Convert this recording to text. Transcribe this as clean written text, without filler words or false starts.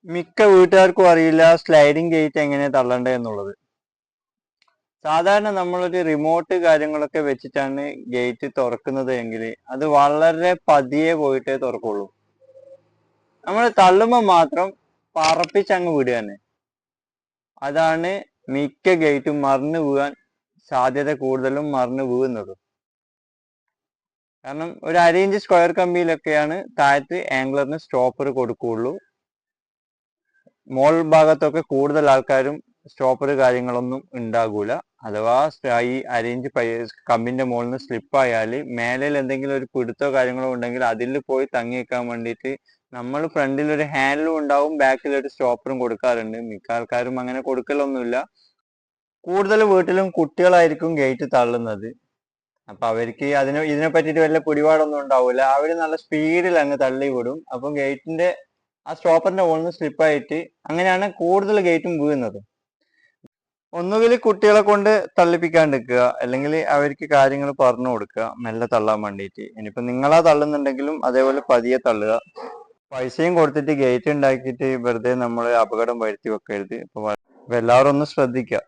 മിക്ക വീട്ടുകാർക്കും അറിയില്ല സ്ലൈഡിങ് ഗേറ്റ് എങ്ങനെ തള്ളണ്ടേ എന്നുള്ളത്. സാധാരണ നമ്മളൊരു റിമോട്ട് കാര്യങ്ങളൊക്കെ വെച്ചിട്ടാണ് ഗേറ്റ് തുറക്കുന്നത് എങ്കിൽ അത് വളരെ പതിയെ പോയിട്ടേ തുറക്കുള്ളൂ. നമ്മൾ തള്ളുമ്പോൾ മാത്രം പറപ്പിച്ചങ്ങ് വിടുക തന്നെ. അതാണ് മിക്ക ഗേറ്റും മറിഞ്ഞു വീഴാൻ സാധ്യത കൂടുതലും മറിഞ്ഞു വീഴുന്നതും. കാരണം ഒരു 1/2 ഇഞ്ച് സ്ക്വയർ കമ്പിയിലൊക്കെയാണ് താഴത്ത് ആംഗ്ലറിന് സ്റ്റോപ്പർ കൊടുക്കുകയുള്ളൂ. മോൾ ഭാഗത്തൊക്കെ കൂടുതൽ ആൾക്കാരും സ്റ്റോപ്പർ കാര്യങ്ങളൊന്നും ഉണ്ടാകൂല. അഥവാ ഈ 1/2 ഇഞ്ച് കമ്പിന്റെ മുകളിൽ നിന്ന് സ്ലിപ്പായാൽ മേലയിൽ എന്തെങ്കിലും ഒരു പിടുത്തോ കാര്യങ്ങളോ ഉണ്ടെങ്കിൽ അതിൽ പോയി തങ്ങി വെക്കാൻ വേണ്ടിയിട്ട് നമ്മൾ ഫ്രണ്ടിൽ ഒരു ഹാൻഡിലും ഉണ്ടാവും, ബാക്കിൽ ഒരു സ്റ്റോപ്പറും കൊടുക്കാറുണ്ട്. മിക്ക ആൾക്കാരും അങ്ങനെ കൊടുക്കലൊന്നുമില്ല. കൂടുതൽ വീട്ടിലും കുട്ടികളായിരിക്കും ഗേറ്റ് തള്ളുന്നത്. അപ്പൊ അവർക്ക് ഇതിനെ പറ്റിയിട്ട് വല്ല പിടിപാടൊന്നും ഉണ്ടാവില്ല. അവര് നല്ല സ്പീഡിൽ അങ്ങ് തള്ളി വിടും. അപ്പം ഗേറ്റിന്റെ ആ സ്റ്റോപ്പറിന്റെ മുകളിൽ നിന്ന് സ്ലിപ്പായിട്ട് അങ്ങനെയാണ് കൂടുതൽ ഗേറ്റും വീഴുന്നത്. ഒന്നുകിൽ കുട്ടികളെ കൊണ്ട് തള്ളിപ്പിക്കാണ്ടിരിക്കുക, അല്ലെങ്കിൽ അവർക്ക് കാര്യങ്ങൾ പറഞ്ഞു കൊടുക്കുക മെല്ലെ തള്ളാൻ വേണ്ടിയിട്ട്. ഇനിയിപ്പോ നിങ്ങളാ തള്ളുന്നുണ്ടെങ്കിലും അതേപോലെ പതിയെ തള്ളുക. പൈസയും കൊടുത്തിട്ട് ഗേറ്റ് ഉണ്ടാക്കിയിട്ട് വെറുതെ നമ്മൾ അപകടം വരുത്തി വെക്കരുത്. അപ്പൊ എല്ലാവരും ഒന്ന് ശ്രദ്ധിക്കുക.